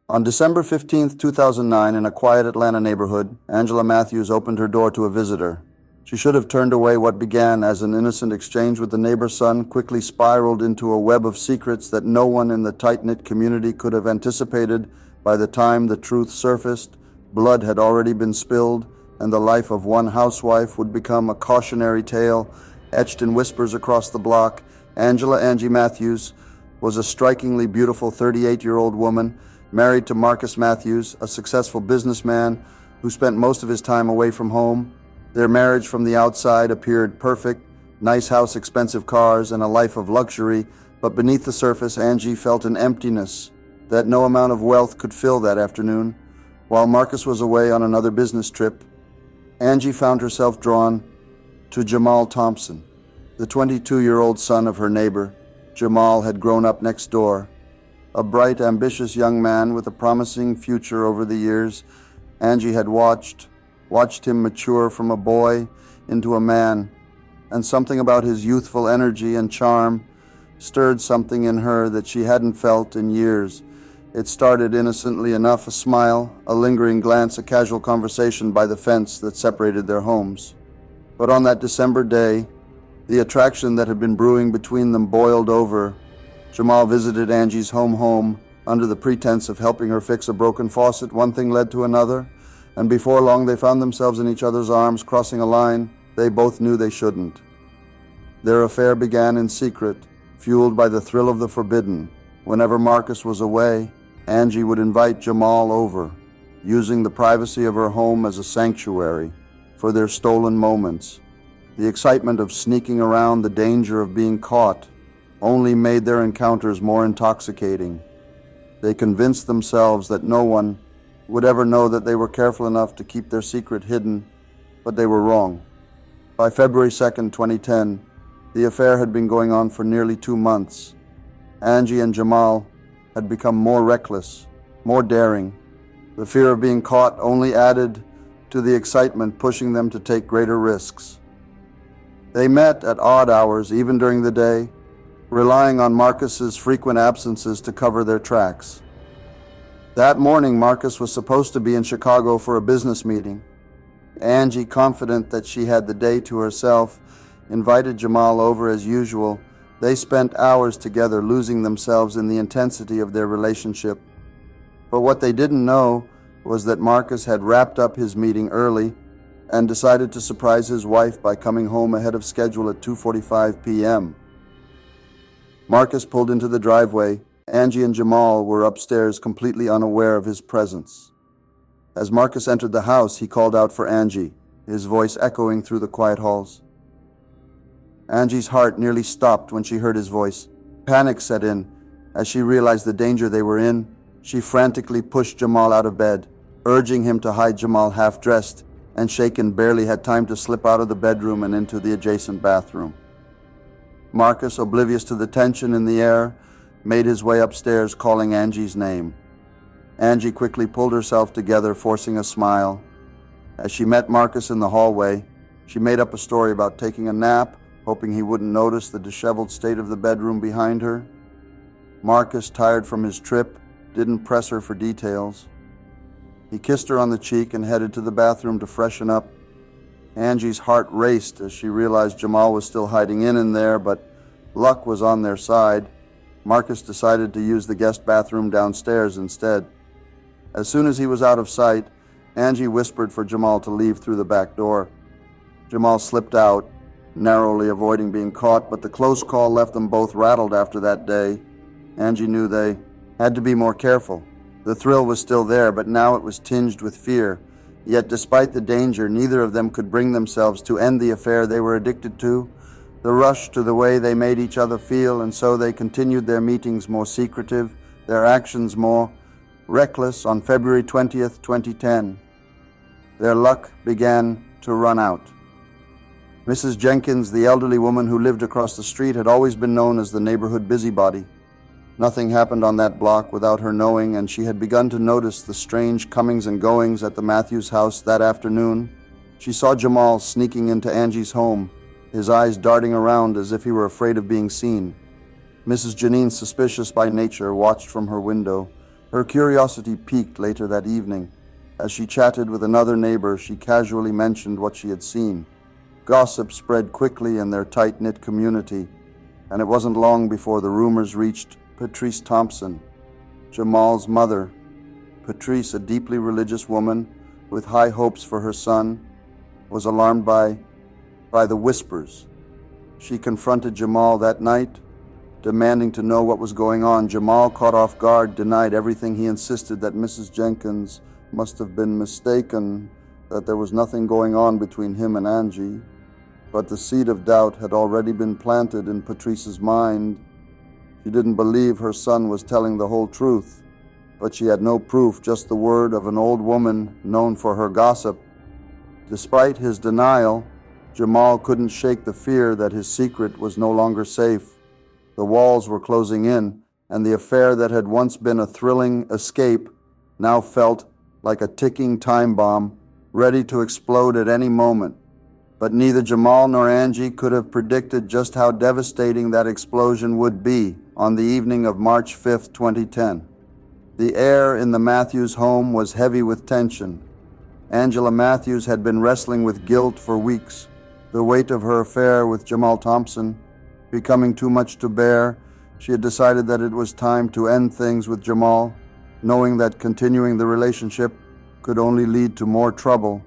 On December 15, 2009, in a quiet Atlanta neighborhood, Angela Matthews opened her door to a visitor. She should have turned away. What began as an innocent exchange with the neighbor's son quickly spiraled into a web of secrets that no one in the tight-knit community could have anticipated. By the time the truth surfaced, blood had already been spilled, and the life of one housewife would become a cautionary tale etched in whispers across the block. Angela Angie Matthews was a strikingly beautiful 38-year-old woman, married to Marcus Matthews, a successful businessman who spent most of his time away from home. Their marriage from the outside appeared perfect: nice house, expensive cars, and a life of luxury. But beneath the surface, Angie felt an emptiness that no amount of wealth could fill that afternoon. While Marcus was away on another business trip, Angie found herself drawn to Jamal Thompson, the 22-year-old son of her neighbor. Jamal had grown up next door, a bright, ambitious young man with a promising future. Over the years, Angie had watched him mature from a boy into a man, and something about his youthful energy and charm stirred something in her that she hadn't felt in years. It started innocently enough: a smile, a lingering glance, a casual conversation by the fence that separated their homes. But on that December day, the attraction that had been brewing between them boiled over. Jamal visited Angie's home under the pretense of helping her fix a broken faucet. One thing led to another, and before long they found themselves in each other's arms, crossing a line they both knew they shouldn't. Their affair began in secret, fueled by the thrill of the forbidden. Whenever Marcus was away, Angie would invite Jamal over, using the privacy of her home as a sanctuary for their stolen moments. The excitement of sneaking around, the danger of being caught, only made their encounters more intoxicating. They convinced themselves that no one would ever know that they were careful enough to keep their secret hidden, but they were wrong. By February 2nd, 2010, the affair had been going on for nearly 2 months. Angie and Jamal had become more reckless, more daring. The fear of being caught only added to the excitement, pushing them to take greater risks. They met at odd hours, even during the day, relying on Marcus's frequent absences to cover their tracks. That morning, Marcus was supposed to be in Chicago for a business meeting. Angie, confident that she had the day to herself, invited Jamal over as usual. They spent hours together, losing themselves in the intensity of their relationship. But what they didn't know was that Marcus had wrapped up his meeting early and decided to surprise his wife by coming home ahead of schedule at 2:45 p.m. Marcus pulled into the driveway. Angie and Jamal were upstairs, completely unaware of his presence. As Marcus entered the house, he called out for Angie, his voice echoing through the quiet halls. Angie's heart nearly stopped when she heard his voice. Panic set in. As she realized the danger they were in, she frantically pushed Jamal out of bed, urging him to hide. Jamal, half-dressed and shaken, barely had time to slip out of the bedroom and into the adjacent bathroom. Marcus, oblivious to the tension in the air, made his way upstairs, calling Angie's name. Angie quickly pulled herself together, forcing a smile. As she met Marcus in the hallway, she made up a story about taking a nap, hoping he wouldn't notice the disheveled state of the bedroom behind her. Marcus, tired from his trip, didn't press her for details. He kissed her on the cheek and headed to the bathroom to freshen up. Angie's heart raced as she realized Jamal was still hiding in there, but luck was on their side. Marcus decided to use the guest bathroom downstairs instead. As soon as he was out of sight, Angie whispered for Jamal to leave through the back door. Jamal slipped out, narrowly avoiding being caught, but the close call left them both rattled after that day. Angie knew they had to be more careful. The thrill was still there, but now it was tinged with fear. Yet despite the danger, neither of them could bring themselves to end the affair they were addicted to, the rush to the way they made each other feel, and so they continued their meetings more secretive, their actions more reckless. On February 20th, 2010, their luck began to run out. Mrs. Jenkins, the elderly woman who lived across the street, had always been known as the neighborhood busybody. Nothing happened on that block without her knowing, and she had begun to notice the strange comings and goings at the Matthews house that afternoon. She saw Jamal sneaking into Angie's home, his eyes darting around as if he were afraid of being seen. Mrs. Janine, suspicious by nature, watched from her window, Her curiosity piqued later that evening. As she chatted with another neighbor, she casually mentioned what she had seen. Gossip spread quickly in their tight-knit community, and it wasn't long before the rumors reached Patrice Thompson, Jamal's mother. Patrice, a deeply religious woman with high hopes for her son, was alarmed by the whispers. She confronted Jamal that night, demanding to know what was going on. Jamal, caught off guard, denied everything. He insisted that Mrs. Jenkins must have been mistaken, that there was nothing going on between him and Angie. But the seed of doubt had already been planted in Patrice's mind. She didn't believe her son was telling the whole truth, but she had no proof, just the word of an old woman known for her gossip. Despite his denial, Jamal couldn't shake the fear that his secret was no longer safe. The walls were closing in, and the affair that had once been a thrilling escape now felt like a ticking time bomb, ready to explode at any moment. But neither Jamal nor Angie could have predicted just how devastating that explosion would be on the evening of March 5th, 2010. The air in the Matthews home was heavy with tension. Angela Matthews had been wrestling with guilt for weeks. The weight of her affair with Jamal Thompson becoming too much to bear, she had decided that it was time to end things with Jamal, knowing that continuing the relationship could only lead to more trouble.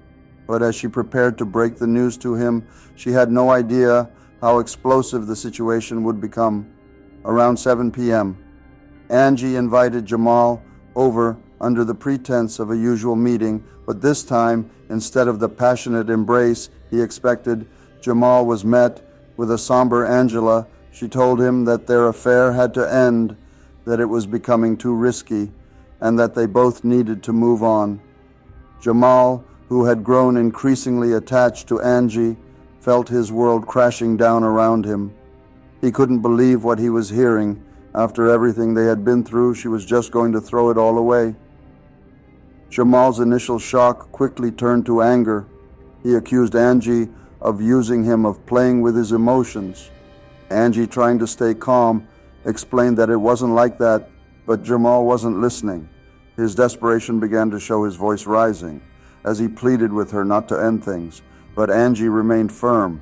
But as she prepared to break the news to him, she had no idea how explosive the situation would become. Around 7 p.m., Angie invited Jamal over under the pretense of a usual meeting, but this time, instead of the passionate embrace he expected, Jamal was met with a somber Angela. She told him that their affair had to end, that it was becoming too risky, and that they both needed to move on. Jamal, who had grown increasingly attached to Angie, felt his world crashing down around him. He couldn't believe what he was hearing. After everything they had been through, she was just going to throw it all away. Jamal's initial shock quickly turned to anger. He accused Angie of using him, of playing with his emotions. Angie, trying to stay calm, explained that it wasn't like that, but Jamal wasn't listening. His desperation began to show, his voice rising, as he pleaded with her not to end things. But Angie remained firm,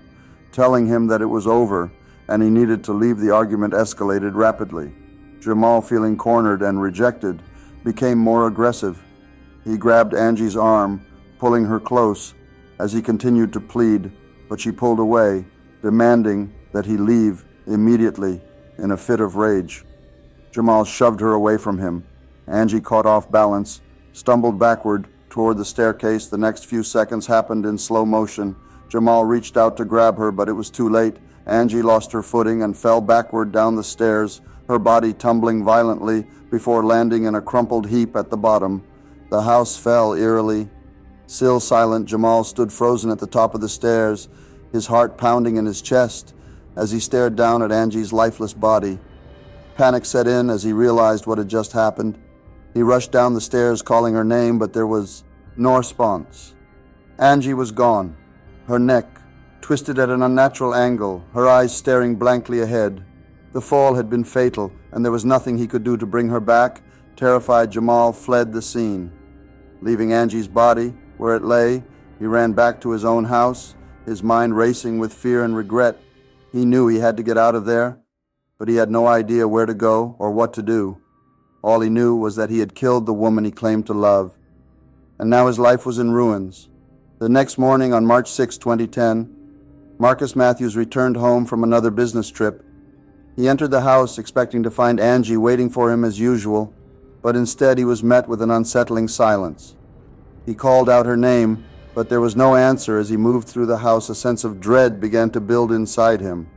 telling him that it was over and he needed to leave. The argument escalated rapidly. Jamal, feeling cornered and rejected, became more aggressive. He grabbed Angie's arm, pulling her close as he continued to plead, but she pulled away, demanding that he leave immediately in a fit of rage. Jamal shoved her away from him. Angie, caught off balance, stumbled backward toward the staircase. The next few seconds happened in slow motion. Jamal reached out to grab her, but it was too late. Angie lost her footing and fell backward down the stairs, her body tumbling violently before landing in a crumpled heap at the bottom. The house fell eerily. Still silent, Jamal stood frozen at the top of the stairs, his heart pounding in his chest as he stared down at Angie's lifeless body. Panic set in as he realized what had just happened. He rushed down the stairs, calling her name, but there was no response. Angie was gone, her neck twisted at an unnatural angle, her eyes staring blankly ahead. The fall had been fatal, and there was nothing he could do to bring her back. Terrified, Jamal fled the scene. Leaving Angie's body where it lay, he ran back to his own house, his mind racing with fear and regret. He knew he had to get out of there, but he had no idea where to go or what to do. All he knew was that he had killed the woman he claimed to love, and now his life was in ruins. The next morning, on March 6, 2010, Marcus Matthews returned home from another business trip. He entered the house expecting to find Angie waiting for him as usual, but instead he was met with an unsettling silence. He called out her name, but there was no answer. As he moved through the house, a sense of dread began to build inside him.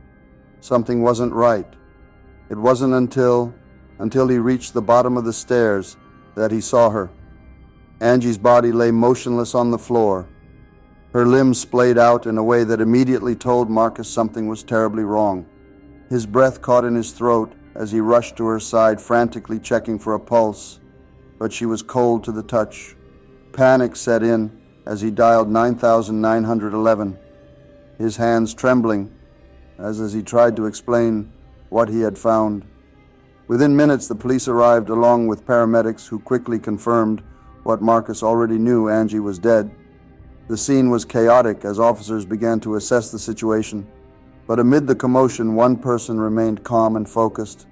Something wasn't right. It wasn't until he reached the bottom of the stairs that he saw her. Angie's body lay motionless on the floor. Her limbs splayed out in a way that immediately told Marcus something was terribly wrong. His breath caught in his throat as he rushed to her side, frantically checking for a pulse, but she was cold to the touch. Panic set in as he dialed 9,911, his hands trembling as he tried to explain what he had found. Within minutes, the police arrived along with paramedics who quickly confirmed what Marcus already knew: Angie was dead. The scene was chaotic as officers began to assess the situation, but amid the commotion, one person remained calm and focused.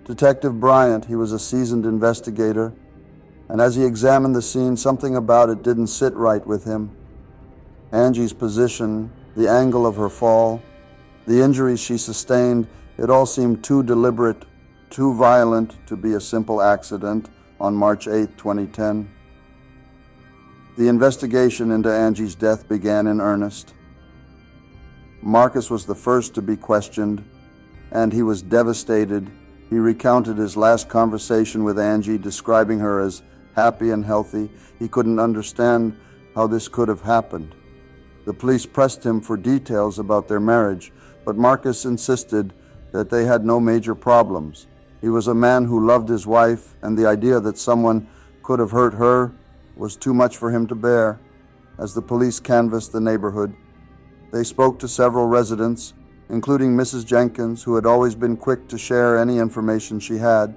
Detective Bryant. He was a seasoned investigator, and as he examined the scene, something about it didn't sit right with him. Angie's position, the angle of her fall, the injuries she sustained, it all seemed too deliberate, too violent to be a simple accident on March 8, 2010. The investigation into Angie's death began in earnest. Marcus was the first to be questioned, and he was devastated. He recounted his last conversation with Angie, describing her as happy and healthy. He couldn't understand how this could have happened. The police pressed him for details about their marriage, but Marcus insisted that they had no major problems. He was a man who loved his wife, and the idea that someone could have hurt her was too much for him to bear. As the police canvassed the neighborhood, they spoke to several residents, including Mrs. Jenkins, who had always been quick to share any information she had.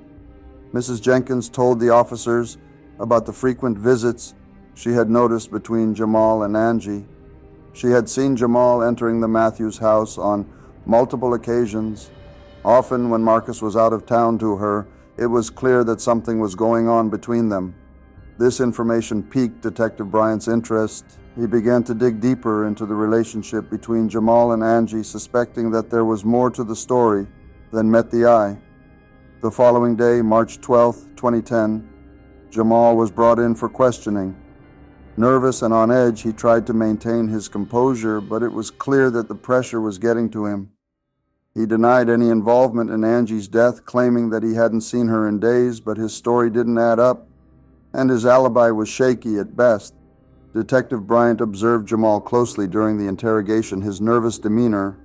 Mrs. Jenkins told the officers about the frequent visits she had noticed between Jamal and Angie. She had seen Jamal entering the Matthews house on multiple occasions. Often when Marcus was out of town to her, it was clear that something was going on between them. This information piqued Detective Bryant's interest. He began to dig deeper into the relationship between Jamal and Angie, suspecting that there was more to the story than met the eye. The following day, March 12, 2010, Jamal was brought in for questioning. Nervous and on edge, he tried to maintain his composure, but it was clear that the pressure was getting to him. He denied any involvement in Angie's death, claiming that he hadn't seen her in days, but his story didn't add up, and his alibi was shaky at best. Detective Bryant observed Jamal closely during the interrogation. His nervous demeanor,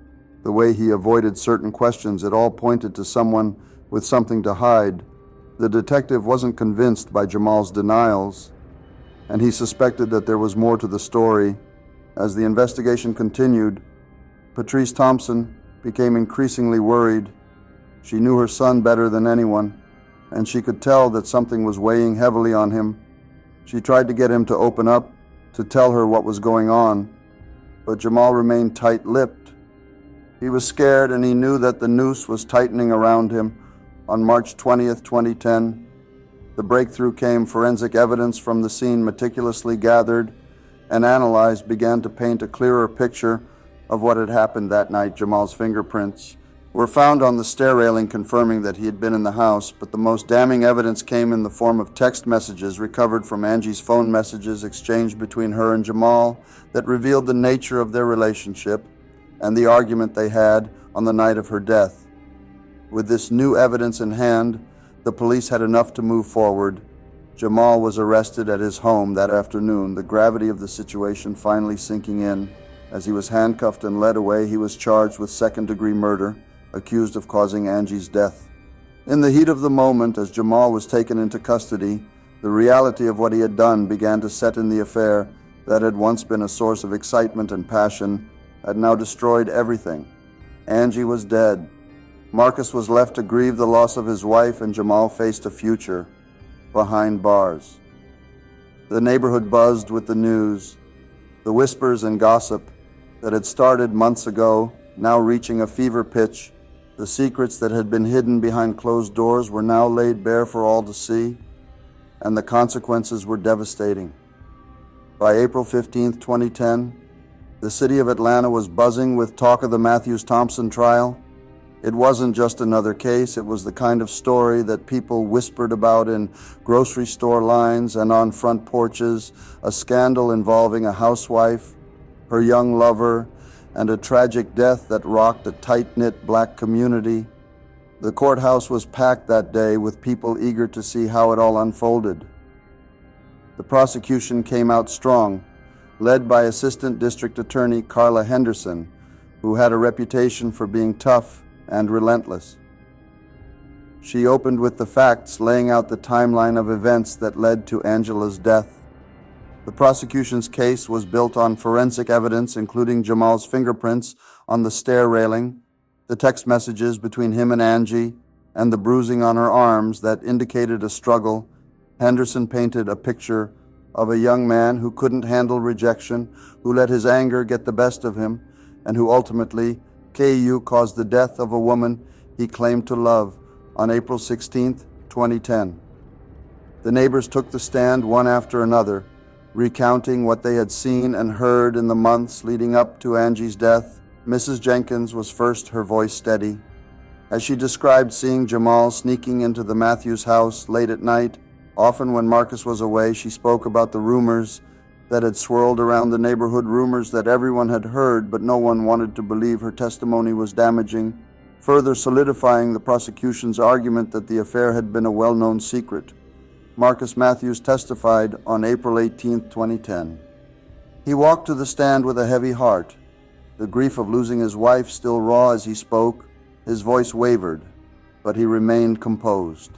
the way he avoided certain questions, it all pointed to someone with something to hide. The detective wasn't convinced by Jamal's denials, and he suspected that there was more to the story. As the investigation continued, Patrice Thompson became increasingly worried. She knew her son better than anyone, and she could tell that something was weighing heavily on him. She tried to get him to open up, to tell her what was going on, but Jamal remained tight-lipped. He was scared, and he knew that the noose was tightening around him. On March 20th, 2010, the breakthrough came. Forensic evidence from the scene, meticulously gathered and analyzed, began to paint a clearer picture of what had happened that night. Jamal's fingerprints were found on the stair railing, confirming that he had been in the house, but the most damning evidence came in the form of text messages recovered from Angie's phone messages exchanged between her and Jamal that revealed the nature of their relationship and the argument they had on the night of her death. With this new evidence in hand, the police had enough to move forward. Jamal was arrested at his home that afternoon, the gravity of the situation finally sinking in. As he was handcuffed and led away, he was charged with second-degree murder, accused of causing Angie's death. In the heat of the moment, as Jamal was taken into custody, the reality of what he had done began to set in. The affair that had once been a source of excitement and passion had now destroyed everything. Angie was dead. Marcus was left to grieve the loss of his wife, and Jamal faced a future behind bars. The neighborhood buzzed with the news. The whispers and gossip that had started months ago, now reaching a fever pitch. The secrets that had been hidden behind closed doors were now laid bare for all to see, and the consequences were devastating. By April 15, 2010, the city of Atlanta was buzzing with talk of the Matthews Thompson trial. It wasn't just another case. It was the kind of story that people whispered about in grocery store lines and on front porches, a scandal involving a housewife, her young lover, and a tragic death that rocked a tight-knit black community. The courthouse was packed that day with people eager to see how it all unfolded. The prosecution came out strong, led by Assistant District Attorney Carla Henderson, who had a reputation for being tough and relentless. She opened with the facts, laying out the timeline of events that led to Angela's death. The prosecution's case was built on forensic evidence, including Jamal's fingerprints on the stair railing, the text messages between him and Angie, and the bruising on her arms that indicated a struggle, Henderson painted a picture of a young man who couldn't handle rejection, who let his anger get the best of him, and who ultimately, KU caused the death of a woman he claimed to love on April 16, 2010. The neighbors took the stand one after another, recounting what they had seen and heard in the months leading up to Angie's death. Mrs. Jenkins was first, her voice steady. As she described seeing Jamal sneaking into the Matthews house late at night, often when Marcus was away, she spoke about the rumors that had swirled around the neighborhood, rumors that everyone had heard, but no one wanted to believe her testimony was damaging, further solidifying the prosecution's argument that the affair had been a well-known secret. Marcus Matthews testified on April 18, 2010. He walked to the stand with a heavy heart, the grief of losing his wife still raw as he spoke. His voice wavered, but he remained composed.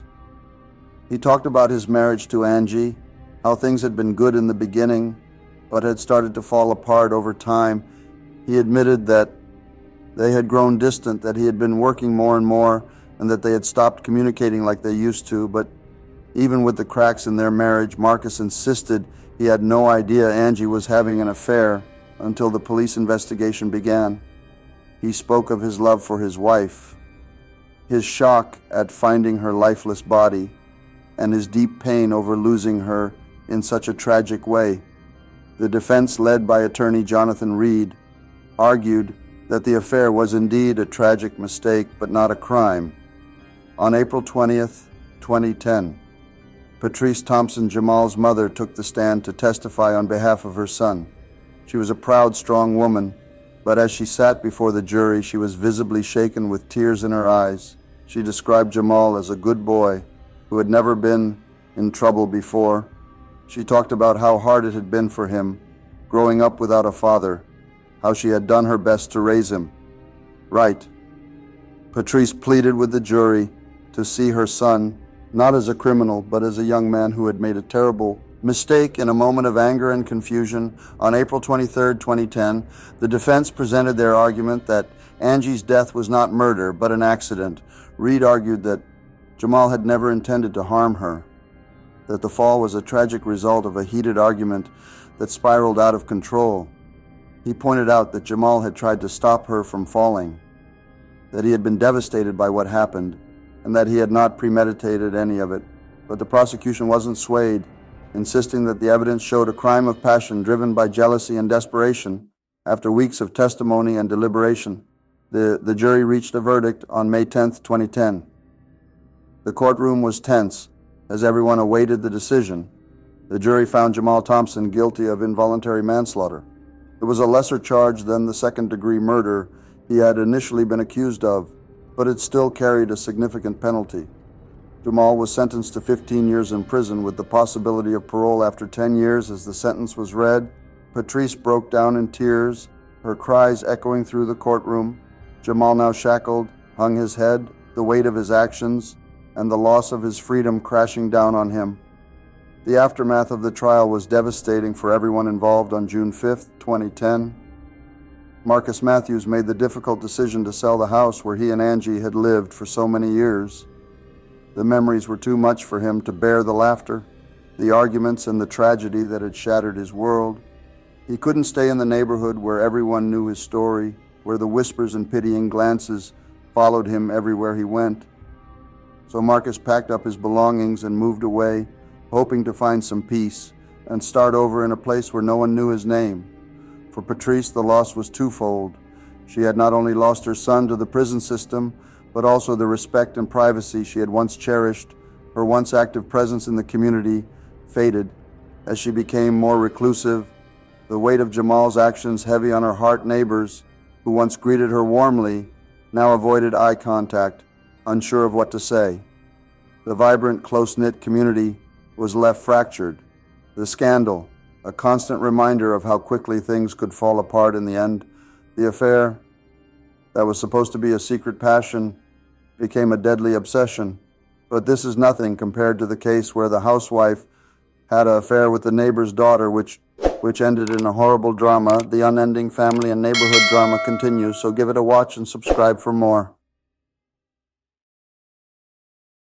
He talked about his marriage to Angie, how things had been good in the beginning, but had started to fall apart over time. He admitted that they had grown distant, that he had been working more and more, and that they had stopped communicating like they used to. But even with the cracks in their marriage, Marcus insisted he had no idea Angie was having an affair until the police investigation began. He spoke of his love for his wife, his shock at finding her lifeless body, and his deep pain over losing her in such a tragic way. The defense, led by attorney Jonathan Reed, argued that the affair was indeed a tragic mistake, but not a crime. On April 20th, 2010, Patrice Thompson, Jamal's mother, took the stand to testify on behalf of her son. She was a proud, strong woman, but as she sat before the jury, she was visibly shaken with tears in her eyes. She described Jamal as a good boy who had never been in trouble before. She talked about how hard it had been for him, growing up without a father, how she had done her best to raise him right. Patrice pleaded with the jury to see her son not as a criminal, but as a young man who had made a terrible mistake. In a moment of anger and confusion, on April 23, 2010, the defense presented their argument that Angie's death was not murder, but an accident. Reed argued that Jamal had never intended to harm her, that the fall was a tragic result of a heated argument that spiraled out of control. He pointed out that Jamal had tried to stop her from falling, that he had been devastated by what happened, and that he had not premeditated any of it. But the prosecution wasn't swayed, insisting that the evidence showed a crime of passion driven by jealousy and desperation. After weeks of testimony and deliberation, the jury reached a verdict on May 10, 2010. The courtroom was tense as everyone awaited the decision. The jury found Jamal Thompson guilty of involuntary manslaughter. It was a lesser charge than the second-degree murder he had initially been accused of, but it still carried a significant penalty. Jamal was sentenced to 15 years in prison with the possibility of parole after 10 years. As the sentence was read, Patrice broke down in tears, her cries echoing through the courtroom. Jamal, now shackled, hung his head, the weight of his actions and the loss of his freedom crashing down on him. The aftermath of the trial was devastating for everyone involved. On June 5, 2010, Marcus Matthews made the difficult decision to sell the house where he and Angie had lived for so many years. The memories were too much for him to bear the laughter, the arguments, and the tragedy that had shattered his world. He couldn't stay in the neighborhood where everyone knew his story, where the whispers and pitying glances followed him everywhere he went. So Marcus packed up his belongings and moved away, hoping to find some peace and start over in a place where no one knew his name. For Patrice, the loss was twofold. She had not only lost her son to the prison system, but also the respect and privacy she had once cherished. Her once active presence in the community faded as she became more reclusive, the weight of Jamal's actions heavy on her heart. Neighbors, who once greeted her warmly, now avoided eye contact, unsure of what to say. The vibrant, close-knit community was left fractured. The scandal, a constant reminder of how quickly things could fall apart in the end. The affair that was supposed to be a secret passion became a deadly obsession. But this is nothing compared to the case where the housewife had an affair with the neighbor's daughter, which ended in a horrible drama. The unending family and neighborhood drama continues, so give it a watch and subscribe for more.